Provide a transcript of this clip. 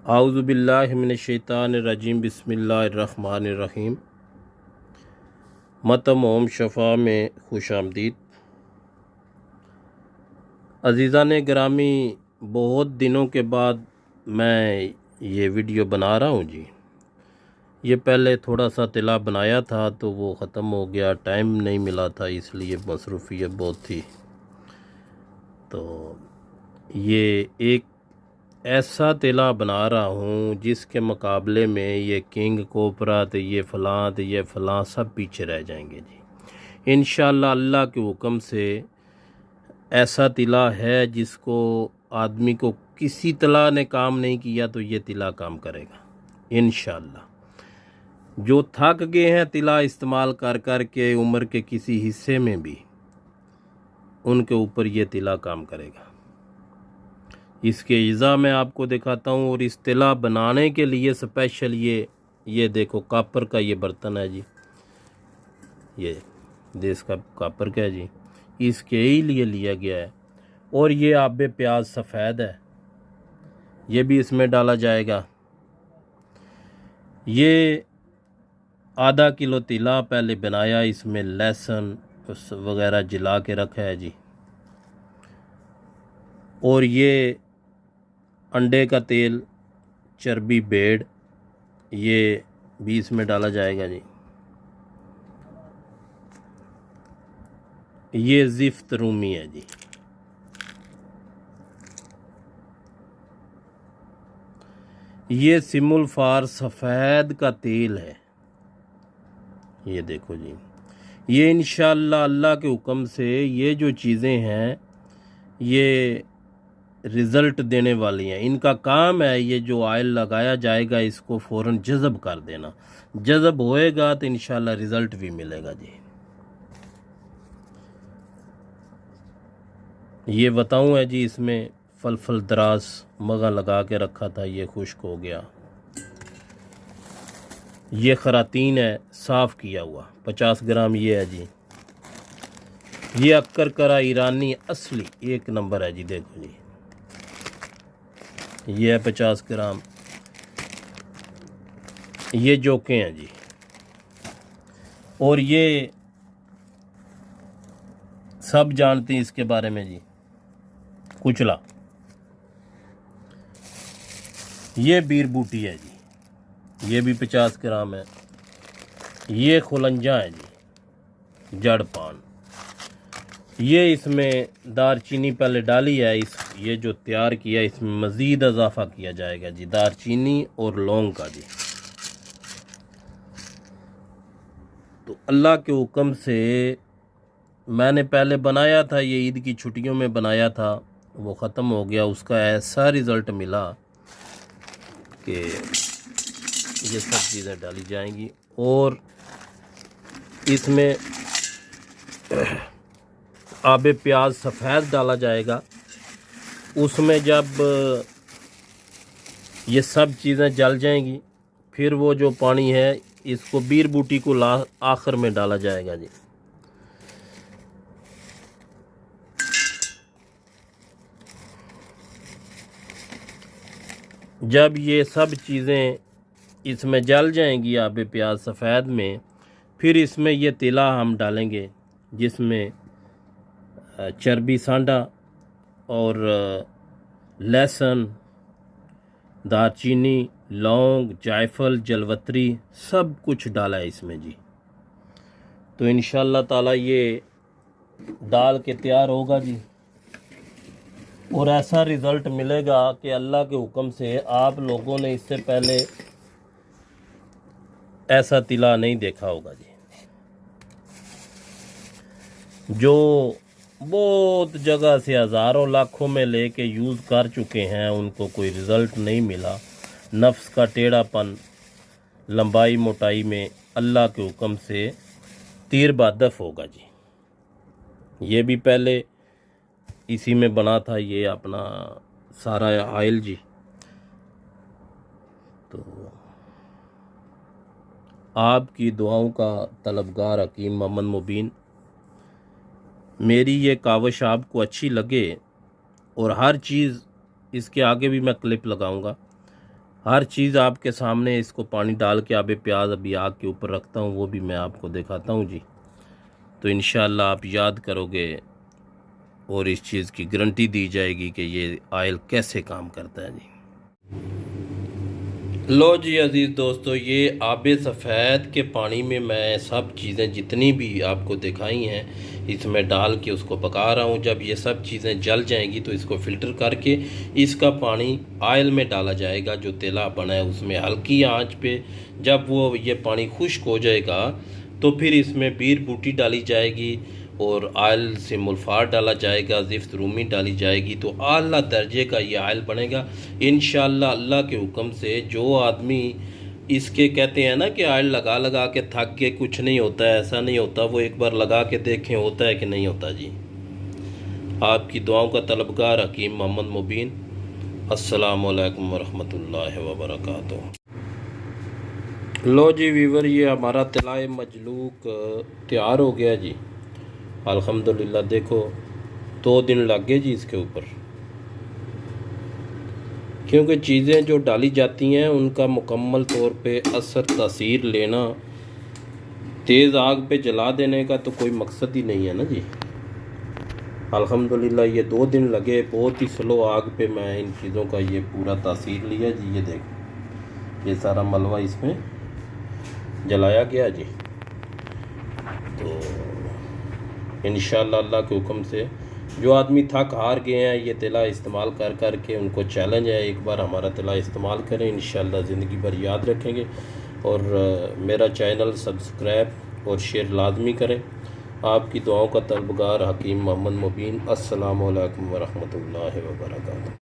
आऊज़ु बिल्लाहि मिनश्शैतानिर्रजीम बिस्मिल्लाहिर्रहमानिर्रहीम। मतम ओम शफ़ा में खुश आमदीद। अज़ीज़ान गिरामी, बहुत दिनों के बाद मैं ये वीडियो बना रहा हूँ जी। ये पहले थोड़ा सा तिला बनाया था तो वो ख़त्म हो गया, टाइम नहीं मिला था, इसलिए मसरूफ़ियत बहुत थी। तो ये एक ऐसा तिला बना रहा हूँ जिसके मुकाबले में ये किंग कोबरा तो ये फ़लाँ सब पीछे रह जाएंगे जी। इंशाअल्लाह अल्लाह के हुक्म से ऐसा तिला है जिसको आदमी को किसी तिला ने काम नहीं किया तो ये तिला काम करेगा इंशाअल्लाह। जो थक गए हैं तिला इस्तेमाल कर कर के उम्र के किसी हिस्से में भी, उनके ऊपर ये तिला काम करेगा। इसके इज़ा मैं आपको दिखाता हूँ। और इस तिला बनाने के लिए स्पेशल ये देखो कापर का ये बर्तन है जी। ये देश का कापर का है जी, इसके ही लिए लिया गया है। और ये आबे प्याज सफ़ेद है, ये भी इसमें डाला जाएगा। ये आधा किलो तिला पहले बनाया, इसमें लहसुन वगैरह जला के रखा है जी। और ये अंडे का तेल, चर्बी भेड़, ये भी इसमें डाला जाएगा जी। ये ज़िफ्त रूमी है जी। ये सिमुल फार सफ़ेद का तेल है, ये देखो जी। ये इंशाअल्लाह अल्लाह के हुक्म से ये जो चीज़ें हैं ये रिज़ल्ट देने वाली हैं। इनका काम है ये जो ऑयल लगाया जाएगा इसको फ़ौरन जज़ब कर देना। जज़ब होएगा तो इंशाअल्लाह रिज़ल्ट भी मिलेगा जी। ये बताऊँ है जी, इसमें फल दराज मगा लगा के रखा था, ये खुश्क हो गया। ये खरातीन है साफ़ किया हुआ, 50 ग्राम ये है जी। ये अक्कर करा ईरानी असली 1 नंबर है जी, देखो जी। ये है 50 ग्राम। ये जोके हैं जी। और ये सब जानते हैं इसके बारे में जी। कुचला, ये बीर बूटी है जी, ये भी 50 ग्राम है। ये खुलंजा है जी, जड़ पान। ये इसमें दारचीनी पहले डाली है, ये जो तैयार किया इसमें मज़ीद इजाफ़ा किया जाएगा जी, दारचीनी और लौंग का जी। तो अल्लाह के हुक्म से मैंने पहले बनाया था, ये ईद की छुट्टियों में बनाया था, वो ख़त्म हो गया। उसका ऐसा रिज़ल्ट मिला कि ये सब चीज़ें डाली जाएंगी। और इसमें आबे प्याज सफ़ेद डाला जाएगा। उसमें जब ये सब चीज़ें जल जाएंगी फिर वो जो पानी है इसको बीर बूटी को आखिर में डाला जाएगा जी। जब ये सब चीज़ें इसमें जल जाएंगी आबे प्याज सफ़ेद में, फिर इसमें ये तिला हम डालेंगे जिसमें चर्बी सांडा और लहसुन, दारचीनी, लौंग, जायफल, जलवत्री सब कुछ डाला है इसमें जी। तो इंशाअल्लाह ताला ये डाल के तैयार होगा जी। और ऐसा रिज़ल्ट मिलेगा कि अल्लाह के हुक्म से आप लोगों ने इससे पहले ऐसा तिला नहीं देखा होगा जी। जो बहुत जगह से हज़ारों लाखों में लेके यूज़ कर चुके हैं उनको कोई रिज़ल्ट नहीं मिला। नफ्स का टेढ़ापन लंबाई मोटाई में अल्लाह के हुक्म से तीर बादफ होगा जी। ये भी पहले इसी में बना था, ये अपना सारा ऑयल जी। तो आपकी दुआओं का तलबगार हकीम मोहम्मद मुबीन। मेरी ये काविश आपको अच्छी लगे, और हर चीज़ इसके आगे भी मैं क्लिप लगाऊंगा, हर चीज़ आपके सामने, इसको पानी डाल के अभी प्याज अभी आग के ऊपर रखता हूँ, वो भी मैं आपको दिखाता हूँ जी। तो इंशाल्लाह आप याद करोगे और इस चीज़ की गारंटी दी जाएगी कि ये ऑयल कैसे काम करता है जी। लो जी अज़ीज़ दोस्तों, ये आबे सफ़ेद के पानी में मैं सब चीज़ें जितनी भी आपको दिखाई हैं इसमें डाल के उसको पका रहा हूँ। जब ये सब चीज़ें जल जाएंगी तो इसको फ़िल्टर करके इसका पानी ऑयल में डाला जाएगा, जो तेला बना है उसमें हल्की आंच पे। जब वो ये पानी खुश्क हो जाएगा तो फिर इसमें बीर बूटी डाली जाएगी और आयल से मुल्फार डाला जाएगा, ज़िफ्त रूमी डाली जाएगी, तो आला दर्जे का ये आयल बनेगा इंशाअल्लाह। अल्लाह के हुक्म से जो आदमी इसके कहते हैं ना कि आयल लगा लगा के थक के कुछ नहीं होता है, ऐसा नहीं होता। वो एक बार लगा के देखें होता है कि नहीं होता जी। आपकी दुआओं का तलबगार हकीम मोहम्मद मुबीन। अस्सलामु अलैकुम वरहमतुल्लाहि वबरकातुहू। लो जी वीवर, ये हमारा तिलाए मजलूक तैयार हो गया जी अल्हम्दुलिल्लाह। देखो 2 दिन लग गए जी इसके ऊपर, क्योंकि चीज़ें जो डाली जाती हैं उनका मुकम्मल तौर पे असर तासीर लेना, तेज़ आग पे जला देने का तो कोई मकसद ही नहीं है ना जी। अल्हम्दुलिल्लाह ये 2 दिन लगे, बहुत ही स्लो आग पे मैं इन चीज़ों का ये पूरा तासीर लिया जी। ये देखो ये सारा मलबा इसमें जलाया गया जी। तो इंशाअल्लाह अल्लाह के हुक्म से जो आदमी थक हार गए हैं ये तिला इस्तेमाल कर कर के, उनको चैलेंज है एक बार हमारा तिला इस्तेमाल करें, इंशाअल्लाह ज़िंदगी भर याद रखेंगे। और मेरा चैनल सब्सक्राइब और शेयर लाजमी करें। आपकी दुआओं का तलबगार हकीम मोहम्मद मुबीन। अस्सलामु अलैकुम वरहमतुल्लाहि वबरकातुहू।